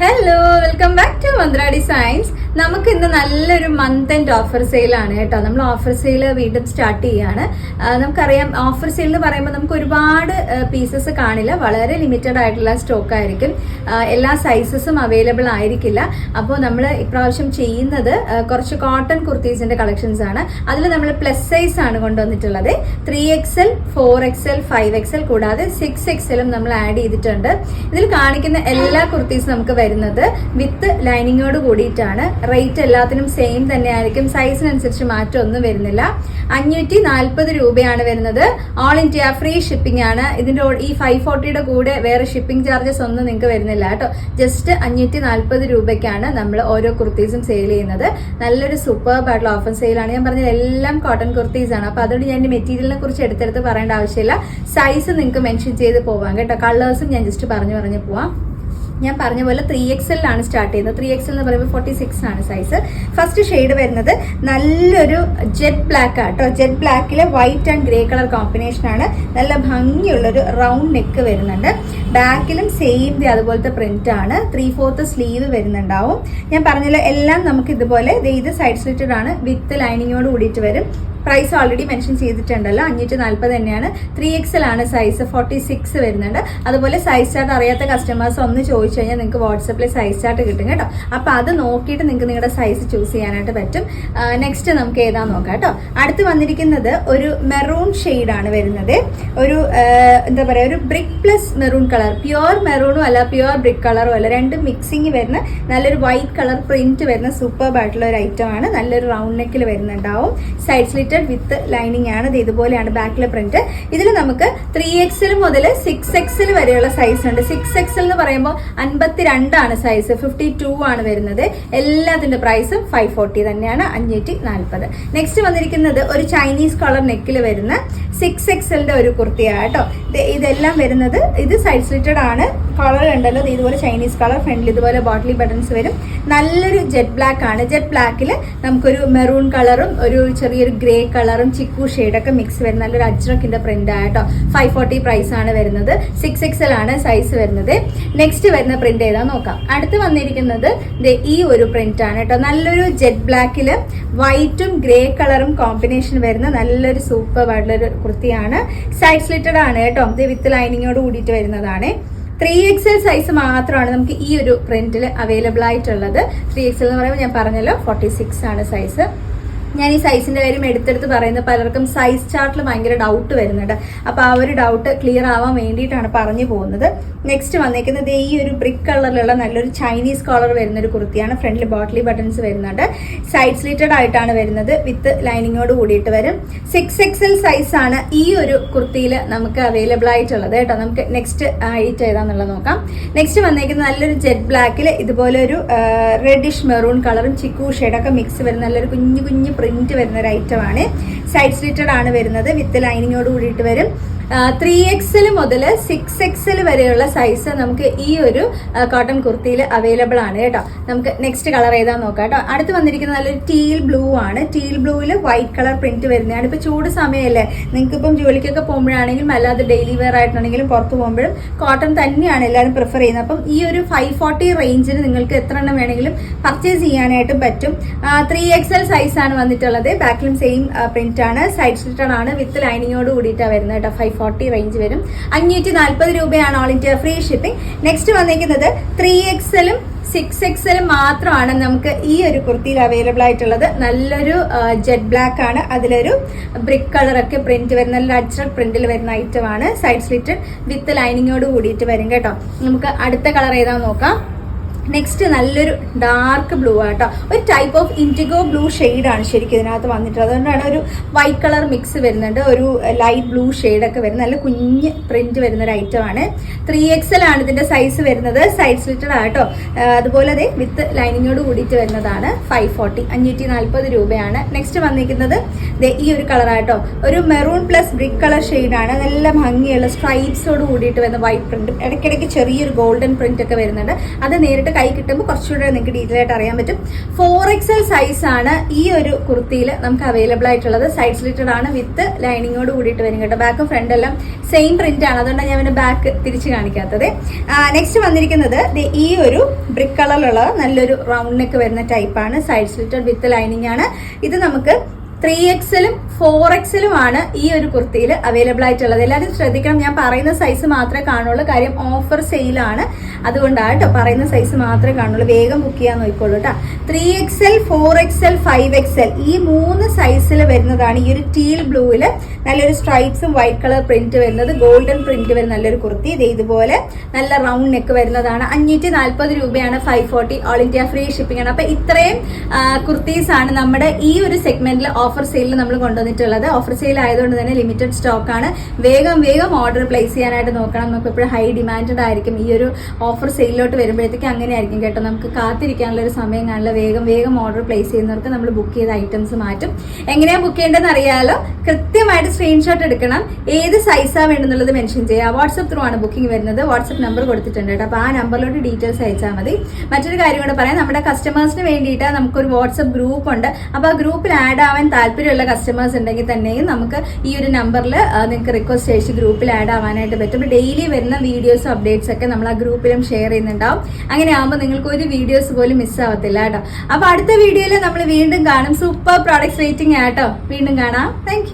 Hello, welcome back to Mantra designs. നമുക്ക് ഇന്ന് നല്ലൊരു മന്ത് ആൻഡ് ഓഫർ സെയിൽ ആണ് കേട്ടോ. നമ്മൾ ഓഫർ സെയിൽ വീണ്ടും സ്റ്റാർട്ട് ചെയ്യാണ്. നമുക്കറിയാം, ഓഫർ സെയിൽ എന്ന് പറയുമ്പോൾ നമുക്ക് ഒരുപാട് പീസസ് കാണില്ല, വളരെ ലിമിറ്റഡ് ആയിട്ടുള്ള സ്റ്റോക്ക് ആയിരിക്കും. എല്ലാ സൈസസും അവൈലബിൾ ആയിരിക്കില്ല. അപ്പോൾ നമ്മൾ ഇപ്രാവശ്യം ചെയ്യുന്നത് കുറച്ച് കോട്ടൺ കുർത്തീസിന്റെ കളക്ഷൻസ് ആണ്. അതിൽ നമ്മൾ പ്ലസ് സൈസ് ആണ് കൊണ്ടുവന്നിട്ടുള്ളത്. 3XL, 4XL, 5XL കൂടാതെ 6XL നമ്മൾ ആഡ് ചെയ്തിട്ടുണ്ട്. ഇതിൽ കാണിക്കുന്ന എല്ലാ കുർത്തീസും നമുക്ക് വരുന്നത് വിത്ത് ലൈനിങ്ങോട് കൂടിയിട്ടാണ്. റേറ്റ് എല്ലാത്തിനും സെയിം തന്നെ ആയിരിക്കും. സൈസിനനുസരിച്ച് മാറ്റം ഒന്നും വരുന്നില്ല. 540 രൂപയാണ് വരുന്നത്. ഓൾ ഇന്ത്യ ഫ്രീ ഷിപ്പിംഗ് ആണ്. ഇതിന്റെ ഈ 540യുടെ കൂടെ വേറെ ഷിപ്പിംഗ് ചാർജസ് ഒന്നും നിങ്ങൾക്ക് വരുന്നില്ല കേട്ടോ. ജസ്റ്റ് 540 രൂപയ്ക്കാണ് നമ്മൾ ഓരോ കുർത്തീസും സെയിൽ ചെയ്യുന്നത്. നല്ലൊരു സൂപ്പർബ് ആയിട്ടുള്ള ഓഫർ സെയിലാണ്. ഞാൻ പറഞ്ഞത് എല്ലാം കോട്ടൺ കുർത്തീസ് ആണ്. അപ്പൊ അതുകൊണ്ട് ഞാൻ മെറ്റീരിയലിനെ കുറിച്ച് എടുത്തെടുത്ത് പറയേണ്ട ആവശ്യമില്ല. സൈസ് നിങ്ങൾക്ക് മെൻഷൻ ചെയ്ത് പോവാം കേട്ടോ. കളേഴ്സും ഞാൻ ജസ്റ്റ് പറഞ്ഞു പോവാം. ഞാൻ പറഞ്ഞ പോലെ 3XL ആണ് സ്റ്റാർട്ട് ചെയ്യുന്നത്. 3XL എന്ന് പറയുമ്പോൾ 46 ആണ് സൈസ്. ഫസ്റ്റ് ഷെയ്ഡ് വരുന്നത് നല്ലൊരു ജെറ്റ് ബ്ലാക്ക് ആട്ടോ. ജെറ്റ് ബ്ലാക്കിലെ white and grey colour combination ആണ്. നല്ല ഭംഗിയുള്ളൊരു റൗണ്ട് നെക്ക് വരുന്നുണ്ട്. ബാക്കിലും സെയിം അതുപോലത്തെ പ്രിന്റ് ആണ്. 3/4 സ്ലീവ് വരുന്നുണ്ടാവും. ഞാൻ പറഞ്ഞല്ലോ, എല്ലാം നമുക്ക് ഇതുപോലെ ഇത് സൈഡ് സ്ലിറ്റഡ് ആണ്. വിത്ത് ലൈനിങ്ങോട് കൂടിയിട്ട് വരും. പ്രൈസ് ഓൾറെഡി മെൻഷൻ ചെയ്തിട്ടുണ്ടല്ലോ, 540 തന്നെയാണ്. 3XL ആണ് സൈസ്. 46 വരുന്നുണ്ട്. അതുപോലെ സൈസ് ചാർട്ട് അറിയാത്ത കസ്റ്റമേഴ്സ് ഒന്ന് ചോദിച്ചു കഴിഞ്ഞാൽ നിങ്ങൾക്ക് വാട്സപ്പിൽ സൈസ് ചാർട്ട് കിട്ടും കേട്ടോ. അപ്പൊ അത് നോക്കിയിട്ട് നിങ്ങൾക്ക് നിങ്ങളുടെ സൈസ് ചൂസ് ചെയ്യാനായിട്ട് പറ്റും. നെക്സ്റ്റ് നമുക്ക് ഏതാ നോക്കാം കേട്ടോ. അടുത്ത് വന്നിരിക്കുന്നത് ഒരു മെറൂൺ ഷെയ്ഡ് ആണ് വരുന്നത്. ഒരു എന്താ പറയാ, ഒരു brick plus maroon colour. Pure മെറൂണും അല്ല, പ്യുവർ ബ്രിക്ക് കളറും അല്ല, രണ്ടും മിക്സിങ് വരുന്ന നല്ലൊരു വൈറ്റ് കളർ പ്രിന്റ് വരുന്ന സൂപ്പർബ് ആയിട്ടുള്ള ഒരു ഐറ്റം ആണ്. നല്ലൊരു റൗണ്ട് നെക്കിൽ വരുന്നുണ്ടാവും. സൈഡ് സ്ലിറ്റ് വിത്ത് ലൈനിങ് ആണ്. ഇതുപോലെയാണ് ബാക്കിലെ പ്രിന്റ്. ഇതിൽ നമുക്ക് 3XL മുതൽ 6XL വരെയുള്ള സൈസ് ഉണ്ട്. 6XL എന്ന് പറയുമ്പോൾ 52 ആണ് സൈസ്. 52 ആണ് വരുന്നത്. എല്ലാത്തിന്റെ പ്രൈസും 540 തന്നെയാണ്, 540. നെക്സ്റ്റ് വന്നിരിക്കുന്നത് ഒരു ചൈനീസ് കളർ നെക്കിൽ വരുന്ന 6XLന്റെ ഒരു കുർത്തിയാണ് കേട്ടോ. ഇതെല്ലാം വരുന്നത്, ഇത് സൈഡ് സ്ലിറ്റഡ് ആണ്. കളർ ഉണ്ടല്ലോ, ഇതുപോലെ ചൈനീസ് കളർ. ഫ്രണ്ടിൽ ഇതുപോലെ ബോട്ടിൽ ബട്ടൺസ് വരും. നല്ലൊരു ജെറ്റ് ബ്ലാക്ക് ആണ്. ജെറ്റ് ബ്ലാക്കിൽ നമുക്കൊരു മെറൂൺ കളറും ഒരു ചെറിയൊരു ഗ്രേ കളറും ചിക്കു ഷെയ്ഡൊക്കെ മിക്സ് വരുന്ന നല്ലൊരു അജ്രക്കിന്റെ പ്രിന്റ് ആട്ടോ. 540 പ്രൈസ് ആണ് വരുന്നത്. 6XL ആണ് സൈസ് വരുന്നത്. നെക്സ്റ്റ് വരുന്ന പ്രിന്റ് ഏതാ നോക്കാം. അടുത്ത് വന്നിരിക്കുന്നത് ഈ ഒരു പ്രിന്റ് ആണ് കേട്ടോ. നല്ലൊരു ജെറ്റ് ബ്ലാക്കില് വൈറ്റും ഗ്രേ കളറും കോമ്പിനേഷൻ വരുന്ന നല്ലൊരു സൂപ്പർ ആയിട്ടുള്ള ഒരു കുർത്തിയാണ്. സൈഡ് സ്ലിറ്റഡ് ആണ് കേട്ടോ. ഇത് വിത്ത് ലൈനിങ്ങോട് കൂടിയിട്ട് വരുന്നതാണ്. 3XL സൈസ് മാത്രമാണ് നമുക്ക് ഈ ഒരു പ്രിന്റിൽ അവൈലബിൾ ആയിട്ടുള്ളത്. 3XL എന്ന് പറയുമ്പോൾ ഞാൻ പറഞ്ഞല്ലോ 46 ആണ് സൈസ്. ഞാൻ ഈ സൈസിന്റെ കാര്യം എടുത്തെടുത്ത് പറയുന്നത് പലർക്കും സൈസ് ചാർട്ടിൽ ഭയങ്കര ഡൗട്ട് വരുന്നുണ്ട്. അപ്പൊ ആ ഒരു ഡൗട്ട് ക്ലിയർ ആവാൻ വേണ്ടിയിട്ടാണ് പറഞ്ഞു പോകുന്നത്. നെക്സ്റ്റ് വന്നേക്കുന്നത് ഈ ഒരു ബ്രിക്ക് കളറിലുള്ള നല്ലൊരു ചൈനീസ് കളർ വരുന്ന ഒരു കുർത്തിയാണ്. ഫ്രണ്ടിൽ ബോട്ടിലി ബട്ടൺസ് വരുന്നുണ്ട്. സൈഡ് സ്ലിറ്റഡ് ആയിട്ടാണ് വരുന്നത്. വിത്ത് ലൈനിങ്ങോട് കൂടിയിട്ട് വരും. 6XL സൈസ് ആണ് ഈ ഒരു കുർത്തിയിൽ നമുക്ക് അവൈലബിൾ ആയിട്ടുള്ളത് കേട്ടോ. നമുക്ക് നെക്സ്റ്റ് ആയിട്ട് ഏതാന്നുള്ളത് നോക്കാം. നെക്സ്റ്റ് വന്നേക്കുന്നത് നല്ലൊരു ജെറ്റ് ബ്ലാക്കിൽ ഇതുപോലെ ഒരു റെഡിഷ് മെറൂൺ കളറും ചിക്കു ഷെയ്ഡൊക്കെ മിക്സ് വരുന്ന നല്ലൊരു കുഞ്ഞു കുഞ്ഞു പ്രിന്റ് വരുന്ന ഒരു ഐറ്റം ആണ്. സൈഡ് സ്ലിറ്റഡ് ആണ് വരുന്നത്. വിത്ത് ലൈനിങ്ങോട് കൂടിയിട്ട് വരും. 3XL മുതൽ 6XL വരെയുള്ള സൈസ് നമുക്ക് ഈ ഒരു കോട്ടൺ കുർത്തിയിൽ അവൈലബിൾ ആണ് കേട്ടോ. നമുക്ക് നെക്സ്റ്റ് കളർ ഏതാ നോക്കാം കേട്ടോ. അടുത്ത് വന്നിരിക്കുന്നത് നല്ലൊരു ടീൽ ബ്ലൂ ആണ്. ടീൽ ബ്ലൂവിൽ വൈറ്റ് കളർ പ്രിന്റ് വരുന്നതാണ്. ഇപ്പൊ ചൂട് സമയമല്ലേ, നിങ്ങൾക്ക് ഇപ്പം ജോലിക്കൊക്കെ പോകുമ്പോഴാണെങ്കിലും അല്ലാതെ ഡെയിലി വെയർ ആയിട്ടാണെങ്കിലും പുറത്ത് പോകുമ്പോഴും കോട്ടൺ തന്നെയാണ് എല്ലാവരും പ്രിഫർ ചെയ്യുന്നത്. അപ്പം ഈ ഒരു 540 റേഞ്ചിന് നിങ്ങൾക്ക് എത്ര എണ്ണം വേണമെങ്കിലും പർച്ചേസ് ചെയ്യാനായിട്ടും പറ്റും. 3XL സൈസ് ആണ് വന്നിട്ടുള്ളത്. ബാക്കിലും സെയിം പ്രിന്റ് ആണ്. സൈഡ് സ്ലിറ്റഡ് ആണ്. വിത്ത് ലൈനിങ്ങോട് കൂടിയിട്ടാണ് വരുന്നത് കേട്ടോ. 540 റേഞ്ച് വരും. 540 രൂപയാണ് all India free shipping. Next വന്നിരിക്കുന്നത് 3XL 6XL മാത്രമാണ് നമുക്ക് ഈ ഒരു കുർത്തിയിൽ അവൈലബിൾ ആയിട്ടുള്ളത്. നല്ലൊരു ജെറ്റ് ബ്ലാക്ക് ആണ്. അതിലൊരു ബ്രിക്ക് കളറൊക്കെ പ്രിന്റ് വരുന്ന നല്ല അജ്രക് പ്രിന്റിൽ വരുന്ന ഐറ്റം ആണ്. സൈഡ് സ്ലിറ്റഡ് വിത്ത് ലൈനിങ്ങോട് കൂടിയിട്ട് വരും കേട്ടോ. നമുക്ക് അടുത്ത കളർ ഏതാന്ന് നോക്കാം. നെക്സ്റ്റ് നല്ലൊരു ഡാർക്ക് ബ്ലൂ ആട്ടോ. ഒരു ടൈപ്പ് ഓഫ് ഇൻഡിഗോ ബ്ലൂ ഷെയ്ഡാണ് ശരിക്കും ഇതിനകത്ത് വന്നിട്ടുള്ളത്. അതുകൊണ്ടാണ് ഒരു വൈറ്റ് കളർ മിക്സ് വരുന്നുണ്ട്. ഒരു ലൈറ്റ് ബ്ലൂ ഷെയ്ഡൊക്കെ വരുന്ന നല്ല കുഞ്ഞ് പ്രിന്റ് വരുന്ന ഒരു ഐറ്റം ആണ്. 3XL ആണ് ഇതിന്റെ സൈസ് വരുന്നത്. സൈഡ് സ്ലിറ്റഡ് ആട്ടോ. അതുപോലെ അതെ വിത്ത് ലൈനിങ്ങോട് കൂടിയിട്ട് വരുന്നതാണ്. 540 രൂപയാണ്. നെക്സ്റ്റ് വന്നിരിക്കുന്നത് ഈ ഒരു കളർ ആട്ടോ. ഒരു മെറൂൺ പ്ലസ് ബ്രിക്ക് കളർ ഷെയ്ഡാണ്. നല്ല ഭംഗിയുള്ള സ്ട്രൈപ്സോട് കൂടിയിട്ട് വരുന്ന വൈറ്റ് പ്രിന്റും ഇടയ്ക്കിടയ്ക്ക് ചെറിയൊരു ഗോൾഡൻ പ്രിന്റ് ഒക്കെ വരുന്നുണ്ട്. അത് നേരിട്ട് എടുത്ത് കൈ കിട്ടുമ്പോൾ കുറച്ചുകൂടെ നിങ്ങൾക്ക് ഡീറ്റെയിൽ ആയിട്ട് അറിയാൻ പറ്റും. 4XL സൈസ് ആണ് ഈ ഒരു കുർത്തിയിൽ നമുക്ക് അവൈലബിൾ ആയിട്ടുള്ളത്. സൈഡ് സ്ലിറ്റഡ് ആണ്, വിത്ത് ലൈനിങ്ങോട് കൂടിയിട്ട് വരും കേട്ടോ. ബാക്കും ഫ്രണ്ട് എല്ലാം സെയിം പ്രിന്റ് ആണ്, അതുകൊണ്ടാണ് ഞാൻ ബാക്ക് തിരിച്ച് കാണിക്കാത്തത്. നെക്സ്റ്റ് വന്നിരിക്കുന്നത് ഈ ഒരു ബ്രിക്ക് കളറിലുള്ള നല്ലൊരു റൗണ്ട് നെക്ക് വരുന്ന ടൈപ്പാണ്. സൈഡ് സ്ലിറ്റഡ് വിത്ത് ലൈനിങ് ആണ്. ഇത് നമുക്ക് 3XL-ഉം 4XL-ഉം ആണ് ഈ ഒരു കുർത്തിയിൽ അവൈലബിൾ ആയിട്ടുള്ളത്. എല്ലാവരും ശ്രദ്ധിക്കണം, ഞാൻ പറയുന്ന സൈസ് മാത്രമേ കാണുള്ളൂ. കാര്യം ഓഫർ സെയിലാണ്, അതുകൊണ്ടാണ് കേട്ടോ പറയുന്ന സൈസ് മാത്രമേ കാണുള്ളൂ. വേഗം ബുക്ക് ചെയ്യാൻ നോക്കിക്കോളൂ കേട്ടോ. 3XL, 4XL, 5XL ഈ 3 സൈസിൽ വരുന്നതാണ് ഈ ഒരു ടീൽ ബ്ലൂവിൽ നല്ലൊരു സ്ട്രൈപ്സും വൈറ്റ് കളർ പ്രിന്റ് വരുന്നത്, ഗോൾഡൻ പ്രിന്റ് വരുന്ന നല്ലൊരു കുർത്തി. ഇത് ഇതുപോലെ നല്ല റൗണ്ട് നെക്ക് വരുന്നതാണ്. 540 രൂപയാണ്, 540 ഓൾ ഇന്ത്യ ഫ്രീ ഷിപ്പിംഗ് ആണ്. അപ്പൊ ഇത്രയും കുർത്തീസ് ആണ് നമ്മുടെ ഈ ഒരു സെഗ്മെന്റിൽ ഓഫർ സെയിലിൽ നമ്മൾ കൊണ്ടുവന്നിട്ടുള്ളത്. ഓഫർ സെയിൽ ആയതുകൊണ്ട് തന്നെ ലിമിറ്റഡ് സ്റ്റോക്ക് ആണ്. വേഗം ഓർഡർ പ്ലേസ് ചെയ്യാനായിട്ട് നോക്കണം. നമുക്ക് എപ്പോഴും ഹൈ ഡിമാൻഡഡ് ആയിരിക്കും. ഈ ഒരു ഓഫർ സെയിലോട്ട് വരുമ്പോഴത്തേക്ക് അങ്ങനെ ആയിരിക്കും കേട്ടോ. നമുക്ക് കാത്തിരിക്കാനുള്ള ഒരു സമയം കാണില്ല. വേഗം ഓർഡർ പ്ലേസ് ചെയ്യുന്നവർക്ക് നമ്മൾ ബുക്ക് ചെയ്ത ഐറ്റംസ് മാറ്റും. എങ്ങനെയാണ് ബുക്ക് ചെയ്യേണ്ടതെന്ന് അറിയാലോ. കൃത്യമായിട്ട് സ്ക്രീൻഷോട്ട് എടുക്കണം. ഏത് സൈസാണ് വേണ്ടെന്നുള്ളത് മെൻഷൻ ചെയ്യുക. വാട്സ്ആപ്പ് ത്രൂ ആണ് ബുക്കിംഗ് വരുന്നത്. വാട്സ്ആപ്പ് നമ്പർ കൊടുത്തിട്ടുണ്ട് കേട്ടോ. അപ്പോൾ ആ നമ്പറിലോട്ട് ഡീറ്റെയിൽസ് അയച്ചാൽ മതി. മറ്റൊരു കാര്യം കൂടെ പറയാം, നമ്മുടെ കസ്റ്റമേഴ്സിന് വേണ്ടിയിട്ട് നമുക്കൊരു വാട്സ്ആപ്പ് ഗ്രൂപ്പ് ഉണ്ട്. അപ്പോൾ ആ ഗ്രൂപ്പിൽ ആഡ് ആവാൻ താല്പര്യമുള്ള കസ്റ്റമേഴ്സ് ഉണ്ടെങ്കിൽ തന്നെയും നമുക്ക് ഈ ഒരു നമ്പറിൽ നിങ്ങൾക്ക് റിക്വസ്റ്റ് അയച്ച് ഗ്രൂപ്പിൽ ആഡ് ആവാനായിട്ട് പറ്റും. ഡെയിലി വരുന്ന വീഡിയോസും അപ്ഡേറ്റ്സ് ഒക്കെ നമ്മൾ ആ ഗ്രൂപ്പിലും ഷെയർ ചെയ്യുന്നുണ്ടാവും. അങ്ങനെ ആകുമ്പോൾ നിങ്ങൾക്ക് ഒരു വീഡിയോസ് പോലും മിസ്സാവത്തില്ല കേട്ടോ. അപ്പൊ അടുത്ത വീഡിയോയിൽ നമ്മൾ വീണ്ടും കാണും. സൂപ്പർ പ്രോഡക്ട്സ് വെയിറ്റിംഗ് ആട്ടോ. വീണ്ടും കാണാം. താങ്ക്